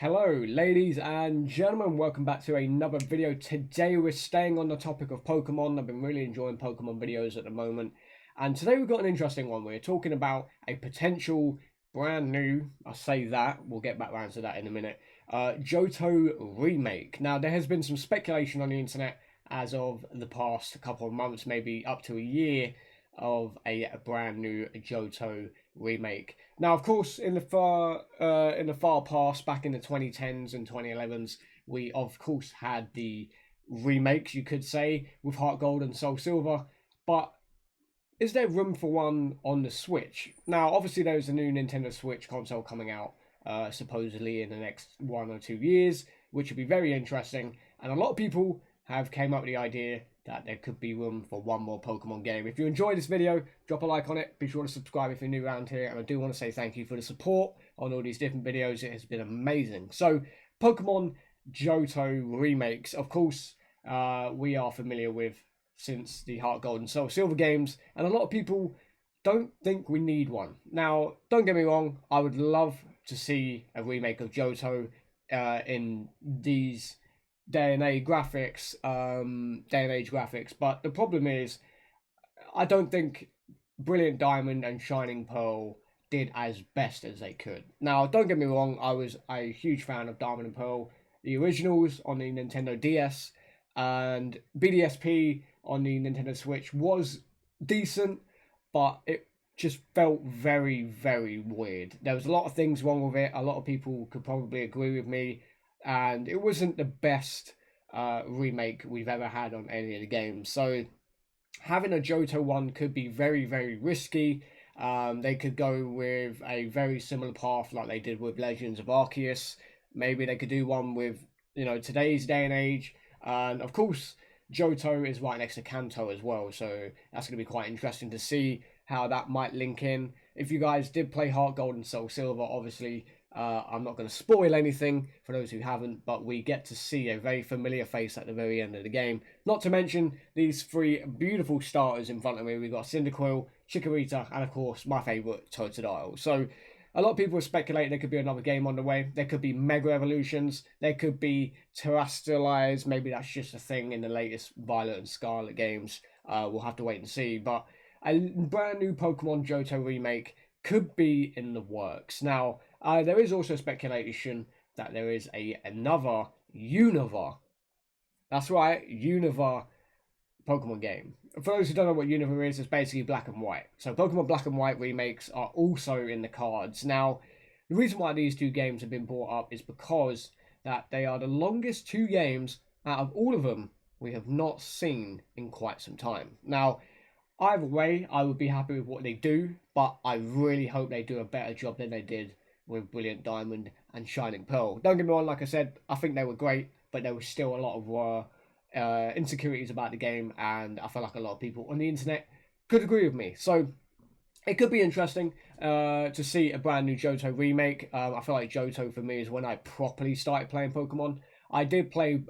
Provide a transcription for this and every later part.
Hello, ladies and gentlemen. Welcome back to another video. Today we're staying on the topic of Pokemon. I've been really enjoying Pokemon videos at the moment. And today we've got an interesting one. We're talking about a potential brand new, I'll say that, we'll get back around to that in a minute, Johto remake. Now, there has been some speculation on the internet as of the past couple of months, maybe up to a year, of a brand new Johto remake. Now, of course, in the far past, back in the 2010s and 2011s, we of course had the remakes, you could say, with Heart Gold and Soul Silver. But is there room for one on the Switch? Now, obviously, there's a new Nintendo Switch console coming out, supposedly in the next 1 or 2 years, which would be very interesting. And a lot of people have came up with the idea that there could be room for one more Pokemon game. If you enjoyed this video, drop a like on it. Be sure to subscribe if you're new around here. And I do want to say thank you for the support on all these different videos. It has been amazing. So, Pokemon Johto remakes, of course, we are familiar with since the Heart Gold and Soul Silver games. And a lot of people don't think we need one. Now, don't get me wrong. I would love to see a remake of Johto in these day and age graphics, but the problem is, I don't think Brilliant Diamond and Shining Pearl did as best as they could. Now, don't get me wrong, I was a huge fan of Diamond and Pearl, the originals on the Nintendo DS, and BDSP on the Nintendo Switch was decent, but it just felt very, very weird. There was a lot of things wrong with it. A lot of people could probably agree with me, and it wasn't the best remake we've ever had on any of the games. So having a Johto one could be very, very risky. They could go with a very similar path like they did with Legends of Arceus. Maybe they could do one with, today's day and age. And of course, Johto is right next to Kanto as well. So that's going to be quite interesting to see how that might link in. If you guys did play Heart Gold and Soul Silver, obviously, I'm not going to spoil anything for those who haven't, but we get to see a very familiar face at the very end of the game. Not to mention these three beautiful starters in front of me. We've got Cyndaquil, Chikorita, and of course, my favourite, Totodile. So a lot of people speculate there could be another game on the way. There could be Mega Evolutions. There could be Terrestrialized. Maybe that's just a thing in the latest Violet and Scarlet games. We'll have to wait and see. But a brand new Pokemon Johto remake could be in the works. Now, there is also speculation that there is another Unova. That's right, Unova Pokemon game. For those who don't know what Unova is, it's basically Black and White. So Pokemon Black and White remakes are also in the cards. Now, the reason why these two games have been brought up is because that they are the longest two games out of all of them we have not seen in quite some time. Now, either way, I would be happy with what they do, but I really hope they do a better job than they did with Brilliant Diamond and Shining Pearl. Don't get me wrong, like I said, I think they were great, but there was still a lot of insecurities about the game, and I feel like a lot of people on the internet could agree with me. So it could be interesting to see a brand new Johto remake. I feel like Johto for me is when I properly started playing Pokemon. I did play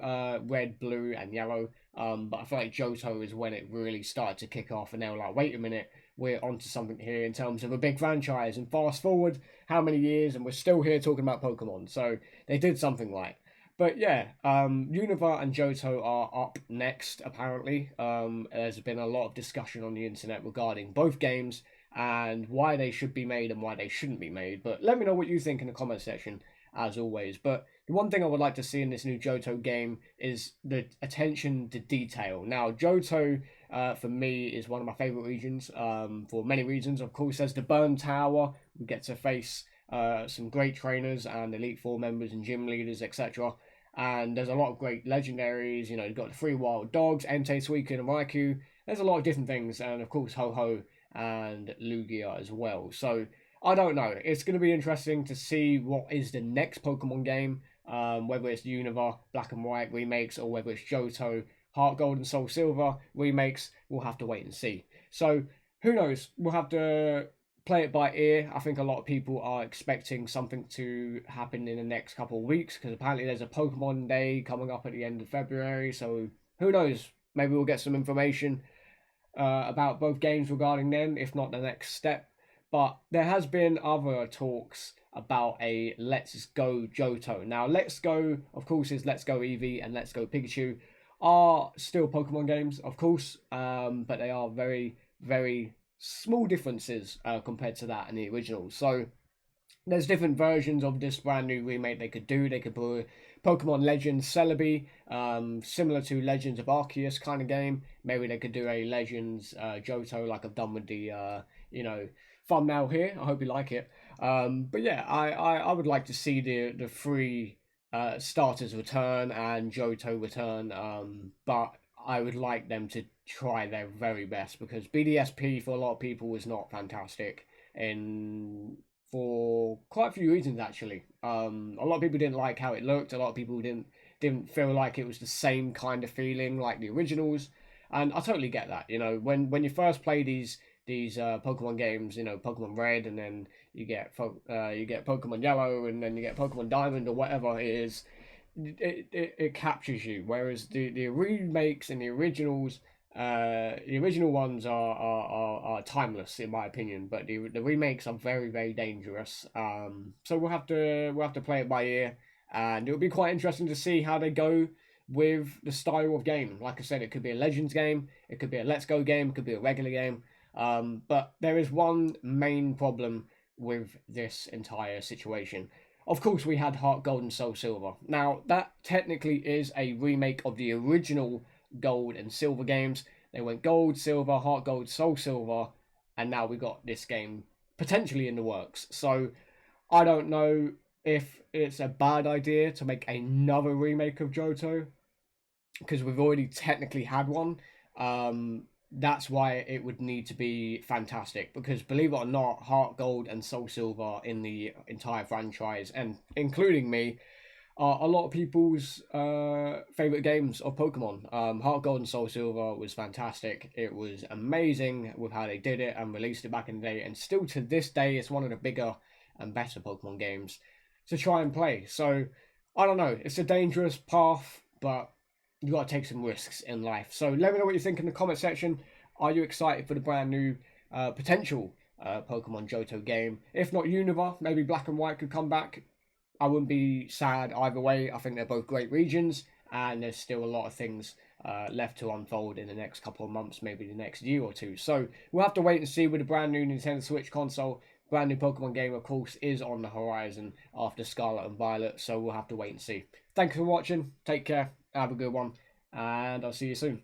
Red, Blue, and Yellow, but I feel like Johto is when it really started to kick off, and they were like, wait a minute, we're onto something here in terms of a big franchise. And fast forward how many years, and we're still here talking about Pokemon. So they did something right. But yeah, Unova and Johto are up next, apparently. There's been a lot of discussion on the internet regarding both games and why they should be made and why they shouldn't be made. But let me know what you think in the comment section, as always. But the one thing I would like to see in this new Johto game is the attention to detail. Now, Johto, for me, is one of my favourite regions for many reasons. Of course, there's the Burn Tower. We get to face some great trainers and Elite Four members and gym leaders, etc. And there's a lot of great legendaries. You've got the three wild dogs, Entei, Suicune, and Raikou. There's a lot of different things. And, of course, Ho-Ho and Lugia as well. So, I don't know. It's going to be interesting to see what is the next Pokemon game. Whether it's Unova, Black and White remakes, or whether it's Johto, Heart Gold and Soul Silver remakes, we'll have to wait and see. So, who knows? We'll have to play it by ear. I think a lot of people are expecting something to happen in the next couple of weeks, because apparently there's a Pokemon Day coming up at the end of February. So, who knows? Maybe we'll get some information about both games regarding them, if not the next step. But there has been other talks about a Let's Go Johto. Now, Let's Go, of course, is Let's Go Eevee and Let's Go Pikachu are still Pokemon games, of course, but they are very, very small differences compared to that and the original. So there's different versions of this brand new remake they could do. They could put Pokemon Legends Celebi, similar to Legends of Arceus kind of game. Maybe they could do a Legends Johto like I've done with the thumbnail here. I hope you like it. But yeah, I would like to see the three starters return and Johto return. But I would like them to try their very best because BDSP for a lot of people was not fantastic in for quite a few reasons actually. A lot of people didn't like how it looked. A lot of people didn't feel like it was the same kind of feeling like the originals, and I totally get that. You know, when you first play these Pokemon games, you know, Pokemon Red, and then you get Pokemon Yellow, and then you get Pokemon Diamond or whatever it is. It captures you, whereas the remakes and the original ones are timeless in my opinion, but the remakes are very very dangerous. So we'll have to play it by ear, and it'll be quite interesting to see how they go with the style of game. Like I said, it could be a Legends game, it could be a Let's Go game, it could be a regular game. But there is one main problem with this entire situation. Of course, we had Heart Gold and Soul Silver. Now, that technically is a remake of the original Gold and Silver games. They went Gold, Silver, Heart Gold, Soul Silver, and now we got this game potentially in the works. So I don't know if it's a bad idea to make another remake of Johto because we've already technically had one. That's why it would need to be fantastic because believe it or not, Heart Gold and Soul Silver in the entire franchise and including me are a lot of people's favorite games of Pokemon. Heart Gold and Soul Silver was fantastic. It was amazing with how they did it and released it back in the day, and still to this day, it's one of the bigger and better Pokemon games to try and play. So I don't know. It's a dangerous path, but you got to take some risks in life. So let me know what you think in the comment section. Are you excited for the brand new potential Pokemon Johto game? If not Unova, maybe Black and White could come back. I wouldn't be sad either way. I think they're both great regions, and there's still a lot of things left to unfold in the next couple of months, maybe the next year or two. So we'll have to wait and see with the brand new Nintendo Switch console. Brand new Pokemon game, of course, is on the horizon after Scarlet and Violet, so we'll have to wait and see. Thanks for watching. Take care. Have a good one, and I'll see you soon.